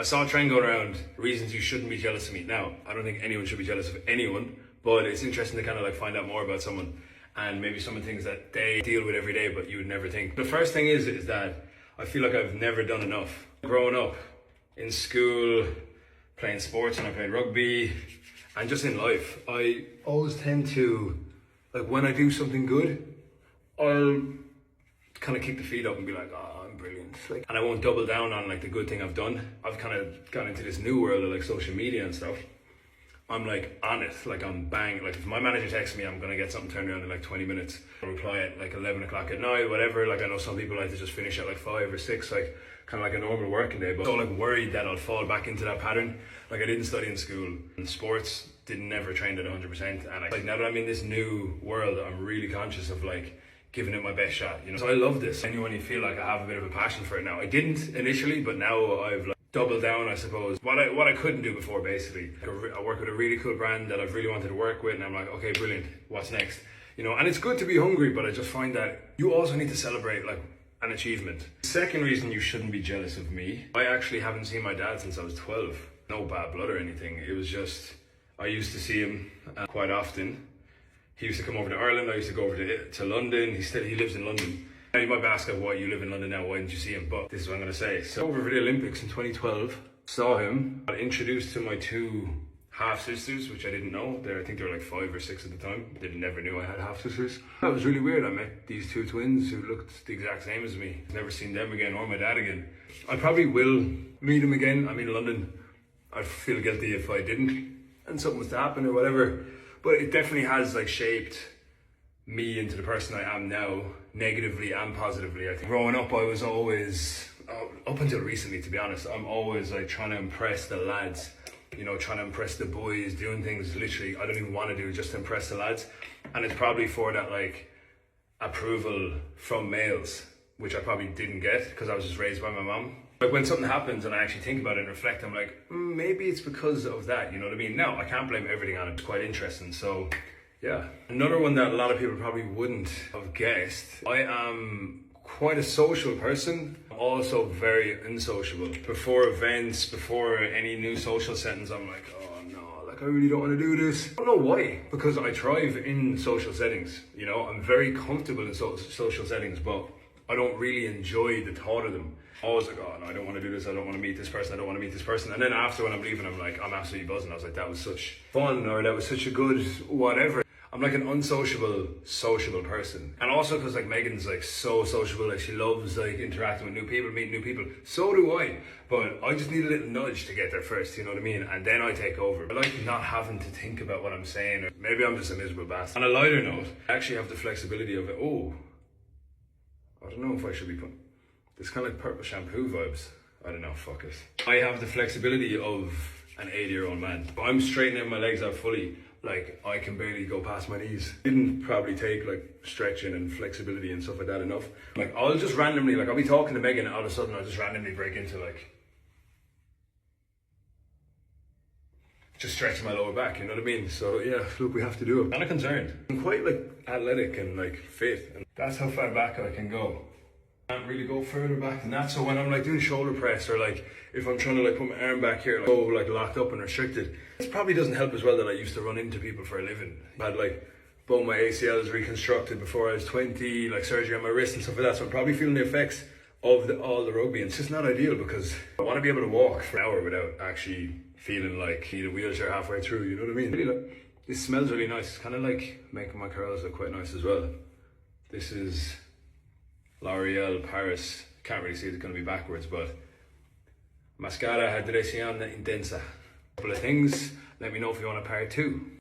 I saw a trend going around, reasons you shouldn't be jealous of me. Now, I don't think anyone should be jealous of anyone, but it's interesting to kind of like find out more about someone and maybe some of the things that they deal with every day, but you would never think. The first thing is that I feel like I've never done enough. Growing up in school, playing sports, and I played rugby, and just in life, I always tend to, like when I do something good, I'll kind of kick the feet up and be like, oh, I'm brilliant. Like, and I won't double down on like the good thing I've done. I've kind of got into this new world of like social media and stuff. I'm like on it, like I'm bang. Like if my manager texts me, I'm gonna get something turned around in like 20 minutes. I'll reply at like 11 o'clock at night, whatever. Like I know some people like to just finish at like 5 or 6, like kind of like a normal working day. But I'm so like worried that I'll fall back into that pattern. Like I didn't study in school, and sports didn't never trained at 100%. And like now that I'm in this new world, I'm really conscious of like giving it my best shot, you know. So I love this. Genuinely feel like I have a bit of a passion for it now. I didn't initially, but now I've like doubled down, I suppose. What I couldn't do before, basically. I work with a really cool brand that I've really wanted to work with, and I'm like, okay, brilliant. What's next? You know, and it's good to be hungry, but I just find that you also need to celebrate like an achievement. Second reason you shouldn't be jealous of me. I actually haven't seen my dad since I was 12. No bad blood or anything. It was just I used to see him quite often. He used to come over to Ireland. I used to go over to London. He lives in London. Now you might be asking, why you live in London now? Why didn't you see him? But this is what I'm going to say. So over for the Olympics in 2012, saw him. Got introduced to my two half sisters, which I didn't know. I think they were like 5 or 6 at the time. They never knew I had half sisters. That was really weird. I met these two twins who looked the exact same as me. Never seen them again or my dad again. I probably will meet him again. I'm in London. I'd feel guilty if I didn't and something was to happen or whatever. But it definitely has like shaped me into the person I am now, negatively and positively. I think growing up, I was always, up until recently, to be honest, I'm always like trying to impress the lads, you know, trying to impress the boys, doing things literally I don't even want to do just to impress the lads. And it's probably for that like approval from males, which I probably didn't get because I was just raised by my mom. Like when something happens and I actually think about it and reflect, I'm like, maybe it's because of that, you know what I mean? No, I can't blame everything on it. It's quite interesting. So yeah. Another one that a lot of people probably wouldn't have guessed. I am quite a social person, also very unsociable. Before events, before any new social settings, I'm like, oh no, like I really don't want to do this. I don't know why, because I thrive in social settings. You know, I'm very comfortable in social settings, but I don't really enjoy the thought of them. I was like, oh no, I don't want to do this, I don't want to meet this person, I don't want to meet this person. And then after when I'm leaving, I'm like, I'm absolutely buzzing. I was like, that was such fun, or that was such a good whatever. I'm like an unsociable, sociable person. And also because like Megan's like so sociable, like she loves like interacting with new people, meeting new people. So do I, but I just need a little nudge to get there first, you know what I mean? And then I take over. I like not having to think about what I'm saying, or maybe I'm just a miserable bastard. On a lighter note, I actually have the flexibility of it. Oh, I don't know if I should be putting, it's kind of like purple shampoo vibes. I don't know, fuck it. I have the flexibility of an 80-year-old man. But I'm straightening my legs out fully. Like I can barely go past my knees. Didn't probably take like stretching and flexibility and stuff like that enough. Like I'll just randomly, like I'll be talking to Megan and all of a sudden I'll just randomly break into like, just stretching my lower back, you know what I mean? So yeah, look, we have to do it. I'm kind of concerned. I'm quite like athletic and like fit, and that's how far back I can go. Can't really go further back than that. So when I'm like doing shoulder press, or like if I'm trying to like put my arm back here, like go like locked up and restricted, this probably doesn't help as well that I used to run into people for a living. I had like both my ACLs reconstructed before I was 20, like surgery on my wrist and stuff like that. So I'm probably feeling the effects of all the rugby, and it's just not ideal because I want to be able to walk for an hour without actually feeling like I need a wheelchair halfway through, you know what I mean? Really, like, this smells really nice. It's kind of like making my curls look quite nice as well. This is L'Oreal Paris. Can't really see it's going to be backwards, but Mascara Hydración Intensa. Couple of things. Let me know if you want a part 2.